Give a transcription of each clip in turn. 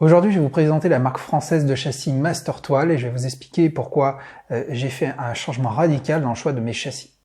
Aujourd'hui, je vais vous présenter la marque française de châssis Mastertoile et je vais vous expliquer pourquoi j'ai fait un changement radical dans le choix de mes châssis.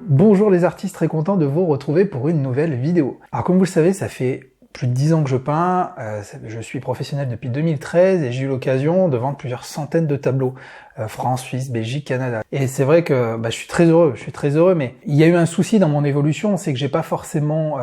Bonjour les artistes, très content de vous retrouver pour une nouvelle vidéo. Alors comme vous le savez, ça fait plus de 10 ans que je peins, je suis professionnel depuis 2013 et j'ai eu l'occasion de vendre plusieurs centaines de tableaux, France, Suisse, Belgique, Canada. Et c'est vrai que je suis très heureux, mais il y a eu un souci dans mon évolution, c'est que j'ai pas forcément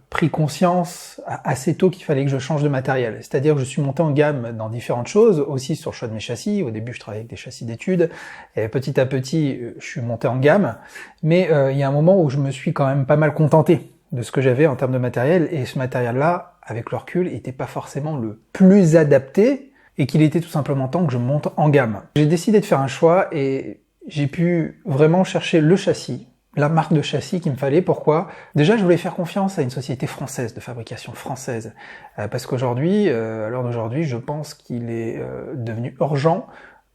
pris conscience assez tôt qu'il fallait que je change de matériel. C'est-à-dire que je suis monté en gamme dans différentes choses, aussi sur le choix de mes châssis. Au début, je travaillais avec des châssis d'études, et petit à petit, je suis monté en gamme. Mais il y a un moment où je me suis quand même pas mal contenté de ce que j'avais en termes de matériel, et ce matériel-là, avec le recul, n'était pas forcément le plus adapté, et qu'il était tout simplement temps que je monte en gamme. J'ai décidé de faire un choix, et j'ai pu vraiment chercher le châssis, la marque de châssis qu'il me fallait. Pourquoi ? Déjà, je voulais faire confiance à une société française, de fabrication française, parce qu'aujourd'hui, à l'heure d'aujourd'hui, je pense qu'il est devenu urgent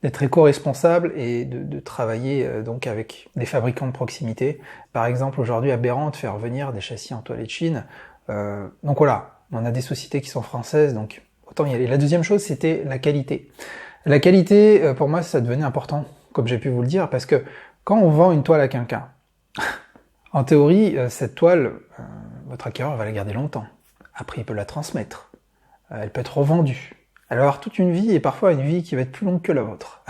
d'être éco-responsable et de travailler donc avec des fabricants de proximité. Par exemple, aujourd'hui, aberrant de faire venir des châssis en toilette de Chine. Donc voilà, on a des sociétés qui sont françaises, donc autant y aller. La deuxième chose, c'était la qualité. La qualité, pour moi, ça devenait important, comme j'ai pu vous le dire, parce que quand on vend une toile à quelqu'un, en théorie, cette toile, votre acquéreur va la garder longtemps. Après, il peut la transmettre. Elle peut être revendue. Elle va avoir toute une vie, et parfois une vie qui va être plus longue que la vôtre.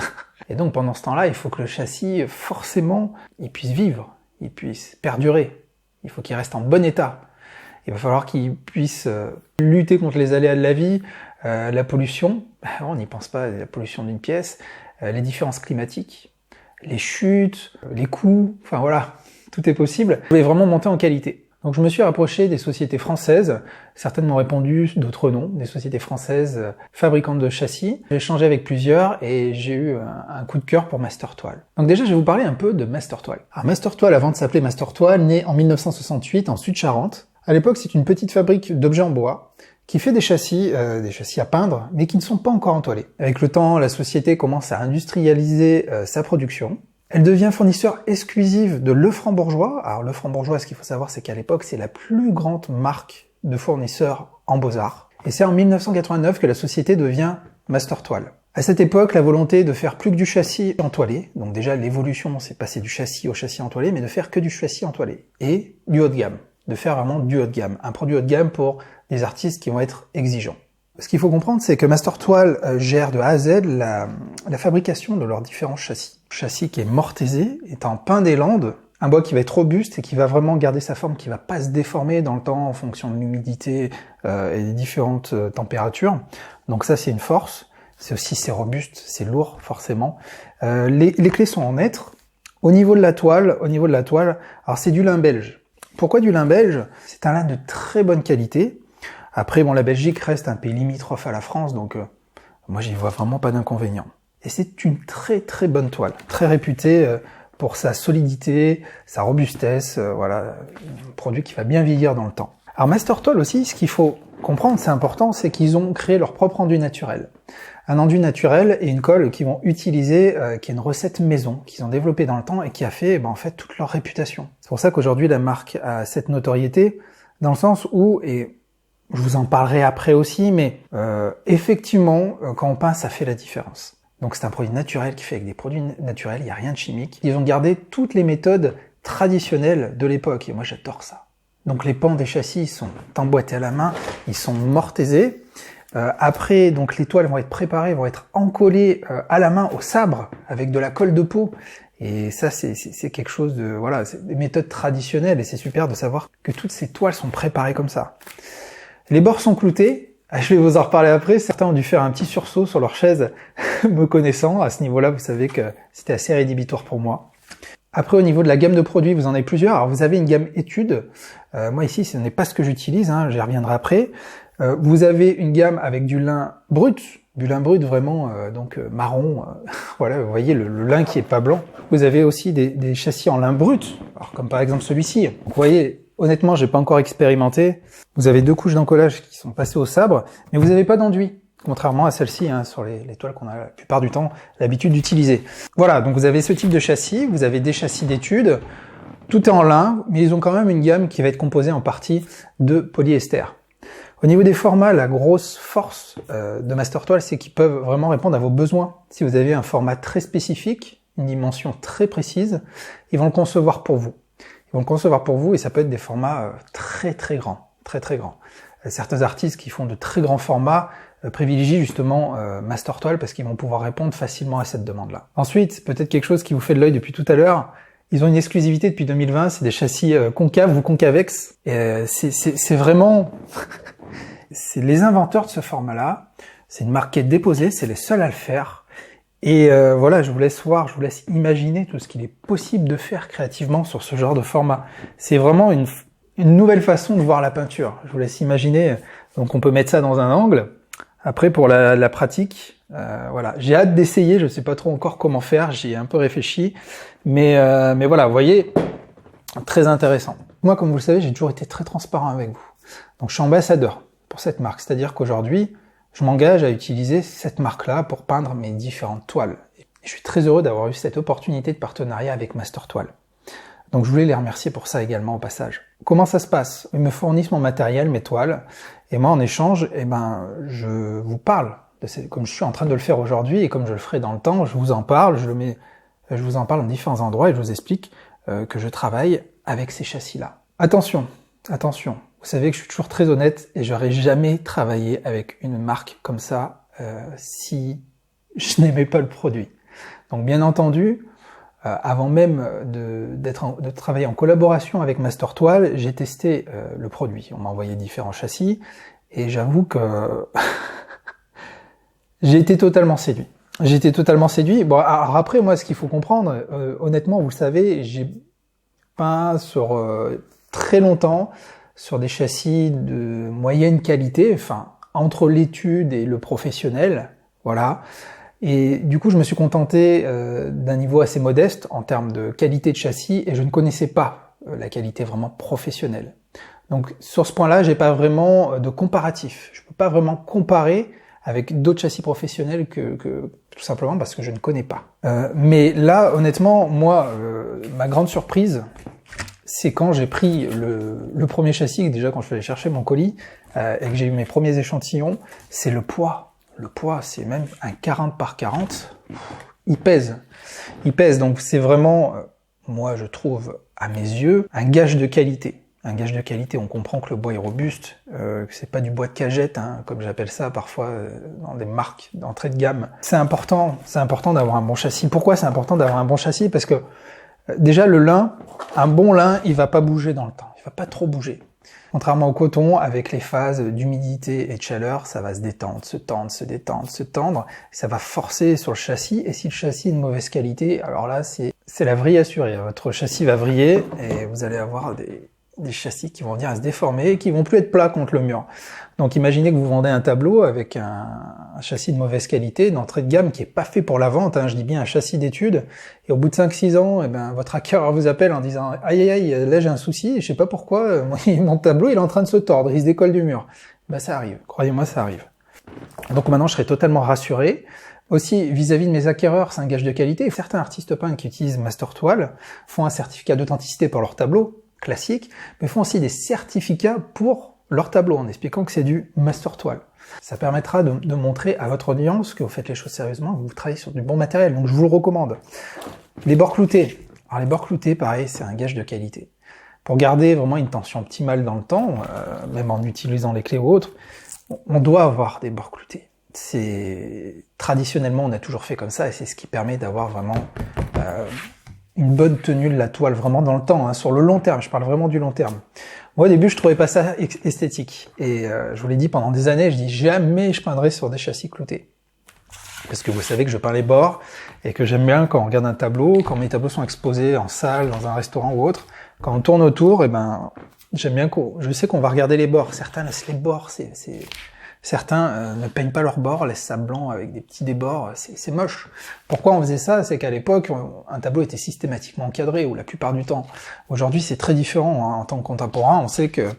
Et donc pendant ce temps-là, il faut que le châssis, forcément, il puisse vivre, il puisse perdurer. Il faut qu'il reste en bon état. Il va falloir qu'il puisse lutter contre les aléas de la vie, la pollution. On n'y pense pas, la pollution d'une pièce, les différences climatiques, les chutes, les coûts, enfin voilà, tout est possible. Je voulais vraiment monter en qualité. Donc je me suis rapproché des sociétés françaises, certaines m'ont répondu, d'autres non, des sociétés françaises fabricantes de châssis. J'ai échangé avec plusieurs et j'ai eu un coup de cœur pour Mastertoile. Donc déjà je vais vous parler un peu de Mastertoile. Alors Mastertoile, avant de s'appeler Mastertoile, né en 1968 en Sud-Charente. À l'époque c'est une petite fabrique d'objets en bois qui fait des châssis à peindre, mais qui ne sont pas encore entoilés. Avec le temps, la société commence à industrialiser sa production. Elle devient fournisseur exclusive de Lefranc-Bourgeois. Alors Lefranc-Bourgeois, ce qu'il faut savoir, c'est qu'à l'époque, c'est la plus grande marque de fournisseurs en beaux-arts. Et c'est en 1989 que la société devient Mastertoile. À cette époque, la volonté de faire plus que du châssis entoilé, donc déjà l'évolution, c'est passer du châssis au châssis entoilé, mais de faire que du châssis entoilé, et du haut de gamme, de faire vraiment du haut de gamme, un produit haut de gamme pour des artistes qui vont être exigeants. Ce qu'il faut comprendre, c'est que Mastertoile gère de A à Z la fabrication de leurs différents châssis. Le châssis qui est mortaisé est en pin des Landes, un bois qui va être robuste et qui va vraiment garder sa forme, qui va pas se déformer dans le temps en fonction de l'humidité et des différentes températures. Donc ça, c'est une force. C'est robuste, c'est lourd, forcément. Les clés sont en hêtre. Au niveau de la toile, alors c'est du lin belge. Pourquoi du lin belge ? C'est un lin de très bonne qualité. Après, bon, la Belgique reste un pays limitrophe à la France, donc moi j'y vois vraiment pas d'inconvénient. Et c'est une très très bonne toile, très réputée pour sa solidité, sa robustesse, voilà, un produit qui va bien vieillir dans le temps. Alors Mastertoile aussi, ce qu'il faut comprendre, c'est important, c'est qu'ils ont créé leur propre enduit naturel. Un enduit naturel et une colle qu'ils vont utiliser, qui est une recette maison, qu'ils ont développée dans le temps et qui a fait en fait toute leur réputation. C'est pour ça qu'aujourd'hui la marque a cette notoriété, dans le sens où, et je vous en parlerai après aussi, mais effectivement, quand on peint, ça fait la différence. Donc c'est un produit naturel qui fait avec des produits naturels, il n'y a rien de chimique. Ils ont gardé toutes les méthodes traditionnelles de l'époque, et moi j'adore ça. Donc les pans des châssis ils sont emboîtés à la main, ils sont mortaisés. Après, donc les toiles vont être préparées, vont être encollées à la main au sabre avec de la colle de peau. Et ça, c'est quelque chose de, voilà, c'est des méthodes traditionnelles et c'est super de savoir que toutes ces toiles sont préparées comme ça. Les bords sont cloutés. Je vais vous en reparler après. Certains ont dû faire un petit sursaut sur leur chaise, me connaissant. À ce niveau-là, vous savez que c'était assez rédhibitoire pour moi. Après, au niveau de la gamme de produits, vous en avez plusieurs. Alors, vous avez une gamme études. Moi, ici, ce n'est pas ce que j'utilise. J'y reviendrai après. Vous avez une gamme avec du lin brut vraiment marron. Voilà, vous voyez le lin qui est pas blanc. Vous avez aussi des châssis en lin brut. Alors, comme par exemple celui-ci. Vous voyez, honnêtement, j'ai pas encore expérimenté. Vous avez 2 couches d'encollage qui sont passées au sabre, mais vous n'avez pas d'enduit. Contrairement à celle-ci, sur les toiles qu'on a la plupart du temps l'habitude d'utiliser. Voilà, donc vous avez ce type de châssis, vous avez des châssis d'études. Tout est en lin, mais ils ont quand même une gamme qui va être composée en partie de polyester. Au niveau des formats, la grosse force de Mastertoile, c'est qu'ils peuvent vraiment répondre à vos besoins. Si vous avez un format très spécifique, une dimension très précise, ils vont le concevoir pour vous. Ils vont le concevoir pour vous et ça peut être des formats très grands, très grands. Certains artistes qui font de très grands formats privilégient justement Mastertoile parce qu'ils vont pouvoir répondre facilement à cette demande-là. Ensuite, peut-être quelque chose qui vous fait de l'œil depuis tout à l'heure, ils ont une exclusivité depuis 2020, c'est des châssis concaves ou concavex. C'est vraiment... c'est les inventeurs de ce format-là, c'est une marque qui est déposée, c'est les seuls à le faire. Et voilà, je vous laisse voir, je vous laisse imaginer tout ce qu'il est possible de faire créativement sur ce genre de format. C'est vraiment une nouvelle façon de voir la peinture. Je vous laisse imaginer, donc on peut mettre ça dans un angle. Après, pour la pratique, voilà, j'ai hâte d'essayer, je sais pas trop encore comment faire, j'y ai un peu réfléchi, mais voilà, vous voyez, très intéressant. Moi, comme vous le savez, j'ai toujours été très transparent avec vous. Donc je suis ambassadeur pour cette marque, c'est-à-dire qu'aujourd'hui, je m'engage à utiliser cette marque-là pour peindre mes différentes toiles. Et je suis très heureux d'avoir eu cette opportunité de partenariat avec Mastertoile. Donc je voulais les remercier pour ça également au passage. Comment ça se passe? Ils me fournissent mon matériel, mes toiles, et moi en échange, je vous parle, comme je suis en train de le faire aujourd'hui, et comme je le ferai dans le temps, je vous en parle, je vous en parle dans différents endroits, et je vous explique que je travaille avec ces châssis-là. Attention, attention, vous savez que je suis toujours très honnête, et j'aurais jamais travaillé avec une marque comme ça si je n'aimais pas le produit. Donc bien entendu, avant même de travailler en collaboration avec Mastertoile, j'ai testé le produit. On m'a envoyé différents châssis et j'avoue que j'ai été totalement séduit. J'ai été totalement séduit. Bon, alors après, moi, ce qu'il faut comprendre, honnêtement, vous le savez, j'ai peint sur très longtemps sur des châssis de moyenne qualité, enfin, entre l'étude et le professionnel, voilà. Et du coup, je me suis contenté d'un niveau assez modeste en termes de qualité de châssis et je ne connaissais pas la qualité vraiment professionnelle. Donc sur ce point-là, j'ai pas vraiment de comparatif. Je peux pas vraiment comparer avec d'autres châssis professionnels que tout simplement parce que je ne connais pas. Mais là, honnêtement, moi, ma grande surprise, c'est quand j'ai pris le premier châssis, déjà quand je suis allé chercher mon colis et que j'ai eu mes premiers échantillons, c'est le poids. Le poids, c'est même un 40 par 40. Il pèse. Il pèse. Donc c'est vraiment, moi je trouve, à mes yeux, un gage de qualité. Un gage de qualité, on comprend que le bois est robuste, que c'est pas du bois de cagette, hein, comme j'appelle ça parfois dans des marques d'entrée de gamme. C'est important d'avoir un bon châssis. Pourquoi c'est important d'avoir un bon châssis? Parce que déjà le lin, un bon lin, il va pas bouger dans le temps. Il va pas trop bouger. Contrairement au coton, avec les phases d'humidité et de chaleur, ça va se détendre, se tendre, se détendre, se tendre. Ça va forcer sur le châssis. Et si le châssis est de mauvaise qualité, alors là, c'est la vrille assurée. Votre châssis va vriller et vous allez avoir des châssis qui vont venir à se déformer et qui vont plus être plats contre le mur. Donc imaginez que vous vendez un tableau avec un châssis de mauvaise qualité, d'entrée de gamme qui est pas fait pour la vente, hein, je dis bien un châssis d'étude, et au bout de 5-6 ans, votre acquéreur vous appelle en disant « Aïe, aïe, aïe, là j'ai un souci, je sais pas pourquoi, mon tableau il est en train de se tordre, il se décolle du mur. » Ça arrive, croyez-moi, ça arrive. Donc maintenant je serai totalement rassuré. Aussi, vis-à-vis de mes acquéreurs, c'est un gage de qualité. Certains artistes peintres qui utilisent Mastertoile font un certificat d'authenticité pour leur tableau, classique, mais font aussi des certificats pour leur tableau en expliquant que c'est du Mastertoile. Ça permettra de montrer à votre audience que vous faites les choses sérieusement, que vous travaillez sur du bon matériel, donc je vous le recommande. Les bords cloutés. Alors les bords cloutés, pareil, c'est un gage de qualité. Pour garder vraiment une tension optimale dans le temps, même en utilisant les clés ou autres, on doit avoir des bords cloutés. Traditionnellement, on a toujours fait comme ça, et c'est ce qui permet d'avoir vraiment une bonne tenue de la toile, vraiment dans le temps, hein, sur le long terme, je parle vraiment du long terme. Moi, au début, je trouvais pas ça esthétique. Et je vous l'ai dit pendant des années, je dis jamais je peindrai sur des châssis cloutés. Parce que vous savez que je peins les bords, et que j'aime bien quand on regarde un tableau, quand mes tableaux sont exposés en salle, dans un restaurant ou autre, quand on tourne autour, j'aime bien je sais qu'on va regarder les bords. Certains laissent les bords, certains ne peignent pas leurs bords, laissent ça blanc avec des petits débords, c'est moche. Pourquoi on faisait ça? C'est qu'à l'époque, un tableau était systématiquement encadré, ou la plupart du temps. Aujourd'hui, c'est très différent, hein. En tant que contemporain, on sait que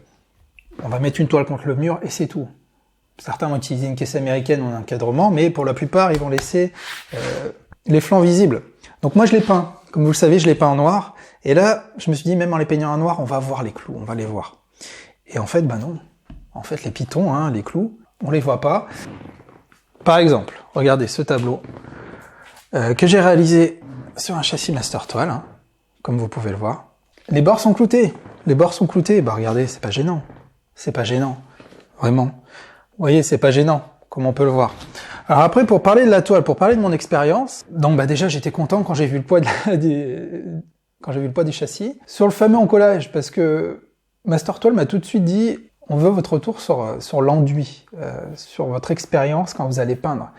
on va mettre une toile contre le mur et c'est tout. Certains vont utiliser une caisse américaine ou un encadrement, mais pour la plupart, ils vont laisser les flancs visibles. Donc moi, je les peins. Comme vous le savez, je les peins en noir, Et là, je me suis dit, même en les peignant en noir, on va voir les clous, on va les voir. Et en fait, bah non. En fait, les pitons, hein, les clous, on les voit pas. Par exemple, regardez ce tableau que j'ai réalisé sur un châssis Master Toile, hein, comme vous pouvez le voir. Les bords sont cloutés. Les bords sont cloutés. Bah regardez, c'est pas gênant. C'est pas gênant. Vraiment. Vous voyez, c'est pas gênant, comme on peut le voir. Alors après, pour parler de la toile, pour parler de mon expérience, donc bah déjà j'étais content quand j'ai vu le poids du châssis. Sur le fameux encollage, parce que Master Toile m'a tout de suite dit, on veut votre retour sur l'enduit, sur votre expérience quand vous allez peindre.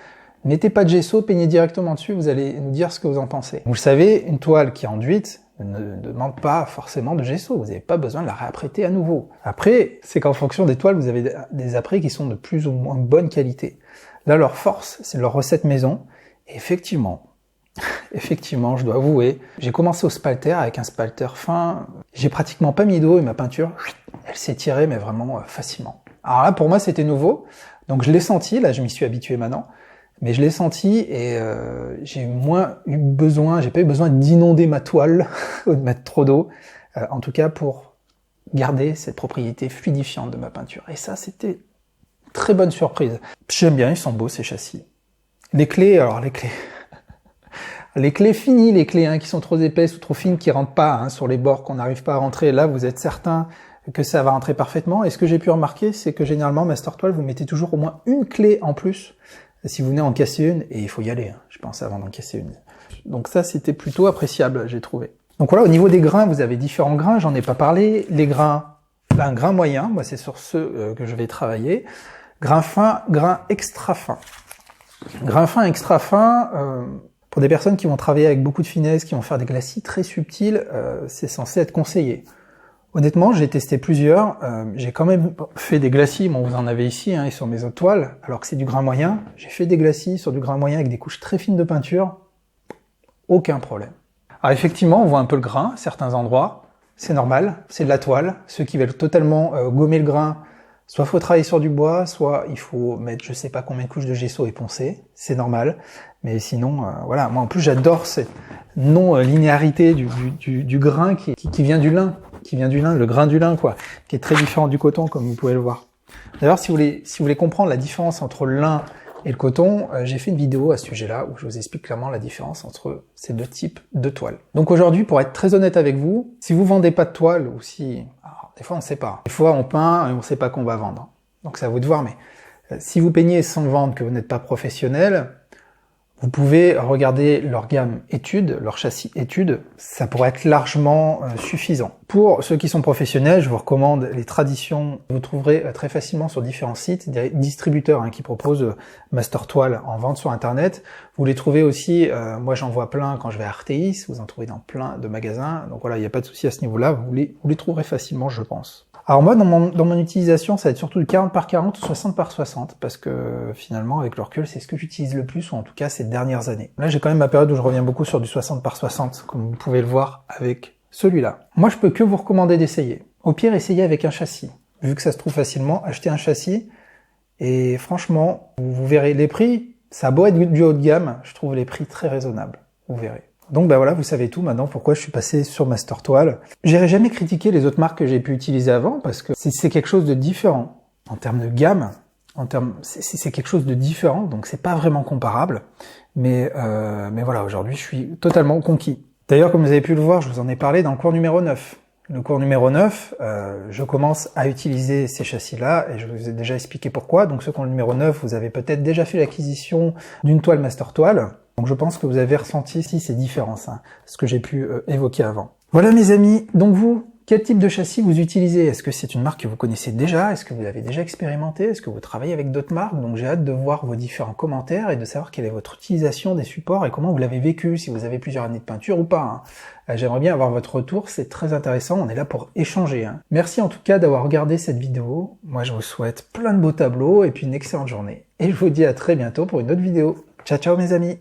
Mettez pas de gesso, peignez directement dessus, vous allez nous dire ce que vous en pensez. Vous le savez, une toile qui est enduite ne demande pas forcément de gesso, vous n'avez pas besoin de la réapprêter à nouveau. Après, c'est qu'en fonction des toiles, vous avez des apprêts qui sont de plus ou moins bonne qualité. Là, leur force, c'est leur recette maison. Et effectivement, je dois avouer, j'ai commencé au spalter avec un spalter fin. J'ai pratiquement pas mis d'eau et ma peinture, elle s'est tirée, mais vraiment facilement. Alors là, pour moi, c'était nouveau. Donc je l'ai senti, là, je m'y suis habitué maintenant. Mais je l'ai senti et j'ai pas eu besoin d'inonder ma toile ou de mettre trop d'eau. En tout cas, pour garder cette propriété fluidifiante de ma peinture. Et ça, c'était très bonne surprise. J'aime bien, ils sont beaux ces châssis. Les clés, les clés finies, les clés hein, qui sont trop épaisses ou trop fines, qui rentrent pas hein, sur les bords, qu'on n'arrive pas à rentrer. Là, vous êtes certain que ça va rentrer parfaitement. Et ce que j'ai pu remarquer, c'est que généralement, Master Toile, vous mettez toujours au moins une clé en plus si vous venez en casser une, et il faut y aller, hein, je pense, avant d'en casser une. Donc ça, c'était plutôt appréciable, j'ai trouvé. Donc voilà, au niveau des grains, vous avez différents grains, j'en ai pas parlé. Les grains, là, un grain moyen, moi c'est sur ceux que je vais travailler. Grain fin, grain extra fin. Grain fin, extra fin, pour des personnes qui vont travailler avec beaucoup de finesse, qui vont faire des glacis très subtils, c'est censé être conseillé. Honnêtement, j'ai testé plusieurs, j'ai quand même fait des glacis, bon vous en avez ici, hein, et sur mes autres toiles, alors que c'est du grain moyen. J'ai fait des glacis sur du grain moyen avec des couches très fines de peinture, aucun problème. Alors effectivement, on voit un peu le grain à certains endroits, c'est normal, c'est de la toile. Ceux qui veulent totalement gommer le grain, soit faut travailler sur du bois, soit il faut mettre je sais pas combien de couches de gesso et poncer, c'est normal. Mais sinon, voilà, moi en plus j'adore cette non-linéarité du grain qui vient du lin. Le grain du lin, quoi, qui est très différent du coton, comme vous pouvez le voir. D'ailleurs, si vous voulez comprendre la différence entre le lin et le coton, j'ai fait une vidéo à ce sujet-là où je vous explique clairement la différence entre ces deux types de toiles. Donc aujourd'hui, pour être très honnête avec vous, si vous vendez pas de toile, ou si... Alors, des fois, on sait pas. Des fois, on peint et on sait pas qu'on va vendre. Donc c'est à vous de voir, mais si vous peignez sans vendre, que vous n'êtes pas professionnel, vous pouvez regarder leur gamme études, leur châssis études, ça pourrait être largement suffisant. Pour ceux qui sont professionnels, je vous recommande les traditions. Vous trouverez très facilement sur différents sites des distributeurs hein, qui proposent Master Toile en vente sur Internet. Vous les trouvez aussi, moi j'en vois plein quand je vais à Artéis, vous en trouvez dans plein de magasins. Donc voilà, il n'y a pas de souci à ce niveau-là, vous les trouverez facilement, je pense. Alors moi, dans mon utilisation, ça va être surtout du 40 par 40 ou 60 par 60, parce que finalement, avec le recul, c'est ce que j'utilise le plus, ou en tout cas ces dernières années. Là, j'ai quand même ma période où je reviens beaucoup sur du 60 par 60, comme vous pouvez le voir avec celui-là. Moi, je peux que vous recommander d'essayer. Au pire, essayez avec un châssis. Vu que ça se trouve facilement, achetez un châssis, et franchement, vous verrez les prix, ça a beau être du haut de gamme, je trouve les prix très raisonnables. Vous verrez. Donc bah voilà, vous savez tout maintenant pourquoi je suis passé sur Master Toile. J'irai jamais critiquer les autres marques que j'ai pu utiliser avant parce que c'est quelque chose de différent en termes de gamme, c'est quelque chose de différent, donc c'est pas vraiment comparable. Mais voilà, aujourd'hui je suis totalement conquis. D'ailleurs, comme vous avez pu le voir, je vous en ai parlé dans le cours numéro 9. Le cours numéro 9, je commence à utiliser ces châssis-là et je vous ai déjà expliqué pourquoi. Donc ce cours numéro 9, vous avez peut-être déjà fait l'acquisition d'une toile Master Toile. Donc je pense que vous avez ressenti ici ces différences, hein, ce que j'ai pu évoquer avant. Voilà mes amis, donc vous, quel type de châssis vous utilisez? Est-ce que c'est une marque que vous connaissez déjà? Est-ce que vous l'avez déjà expérimenté? Est-ce que vous travaillez avec d'autres marques? Donc j'ai hâte de voir vos différents commentaires et de savoir quelle est votre utilisation des supports et comment vous l'avez vécu, si vous avez plusieurs années de peinture ou pas. Hein. J'aimerais bien avoir votre retour, c'est très intéressant, on est là pour échanger. Hein. Merci en tout cas d'avoir regardé cette vidéo. Moi je vous souhaite plein de beaux tableaux et puis une excellente journée. Et je vous dis à très bientôt pour une autre vidéo. Ciao ciao mes amis!